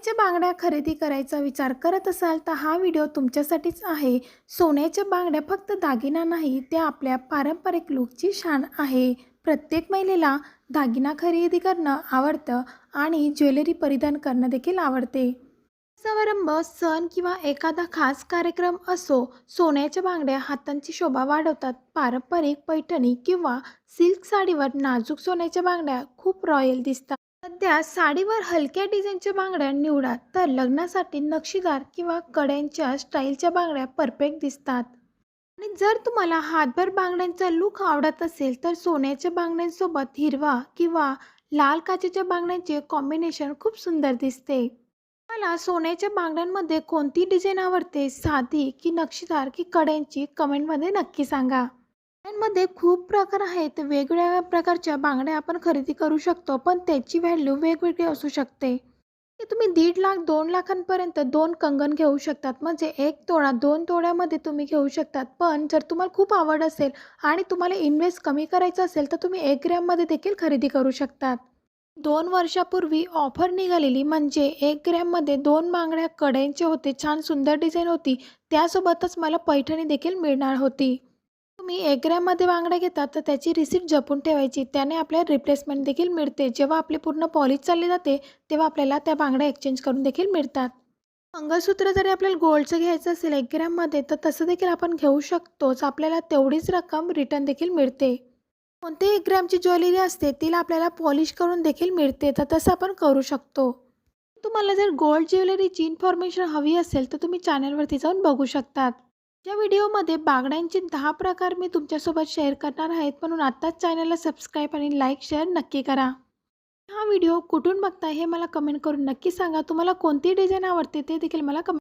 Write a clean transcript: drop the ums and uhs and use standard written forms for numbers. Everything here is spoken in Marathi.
सोन्याच्या बांगड्या खरेदी करायचा विचार करत असाल तर हा व्हिडिओ तुमच्यासाठीच आहे. सोन्याच्या बांगड्या फक्त दागिना नाही, त्या आपल्या पारंपरिक लूकची शान आहे. प्रत्येक महिलेला दागिना खरेदी करणं आवडतं आणि ज्वेलरी परिधान करणं देखील आवडते. समारंभ, सण किंवा एखादा खास कार्यक्रम असो, सोन्याच्या बांगड्या हातांची शोभा वाढवतात. पारंपरिक पैठणी किंवा सिल्क साडीवर नाजूक सोन्याच्या बांगड्या खूप रॉयल दिसतात. सध्या साडीवर हलक्या डिझाईनच्या बांगड्या निवडा, तर लग्नासाठी नक्षीदार किंवा कड्यांच्या स्टाईलच्या बांगड्या परफेक्ट दिसतात. आणि जर तुम्हाला हातभर बांगड्यांचा लूक आवडत असेल तर सोन्याच्या बांगड्यांसोबत हिरवा किंवा लाल काचेच्या बांगड्यांचे कॉम्बिनेशन खूप सुंदर दिसते. मला सोन्याच्या बांगड्यांमध्ये कोणती डिझाईन आवडते, साधी की नक्षीदार की कड्यांची, कमेंटमध्ये नक्की सांगा. बांगड्यांमध्ये खूप प्रकार आहेत. वेगवेगळ्या प्रकारच्या बांगड्या आपण खरेदी करू शकतो, पण त्याची व्हॅल्यू वेगवेगळी असू शकते. की तुम्ही 1.5 लाख 2 लाखांपर्यंत 2 कंगन घेऊ शकतात, म्हणजे 1 तोळा 2 तोळ्यामध्ये तुम्ही घेऊ शकतात. पण जर तुम्हाला खूप आवड असेल आणि तुम्हाला इन्व्हेस्ट कमी करायचं असेल तर तुम्ही 1 ग्रॅममध्ये देखील खरेदी करू शकतात. 2 वर्षापूर्वी ऑफर निघालेली, म्हणजे 1 ग्रॅममध्ये 2 बांगड्या कड्यांचे होते, छान सुंदर डिझाईन होती. त्यासोबतच मला पैठणी देखील मिळणार होती. तुम्ही 1 ग्रॅममध्ये बांगड्या घेतात तर त्याची रिसीट जपून ठेवायची, त्याने आपल्याला रिप्लेसमेंट देखील मिळते. जेव्हा आपली पूर्ण पॉलिश चालली जाते तेव्हा आपल्याला त्या बांगड्या एक्सचेंज करून देखील मिळतात. मंगळसूत्र जरी आपल्याला गोल्डचं घ्यायचं असेल 1 ग्रॅममध्ये तर तसं देखील आपण घेऊ शकतोच, आपल्याला तेवढीच रक्कम रिटर्न देखील मिळते. कोणती 1 ग्रॅमची ज्वेलरी असते तिला आपल्याला पॉलिश करून देखील मिळते, तर तसं आपण करू शकतो. तुम्हाला जर गोल्ड ज्वेलरीची इन्फॉर्मेशन हवी असेल तर तुम्ही चॅनलवरती जाऊन बघू शकतात. या व्हिडिओमध्ये बांगड्यांचे 10 प्रकार मी तुमच्यासोबत शेअर करणार आहेत, म्हणून आत्ताच चॅनलला सबस्क्राईब आणि लाईक शेअर नक्की करा. हा व्हिडिओ कुठून बघताय हे मला कमेंट करून नक्की सांगा. तुम्हाला कोणती डिझाईन आवडते ते देखील मला कमेंट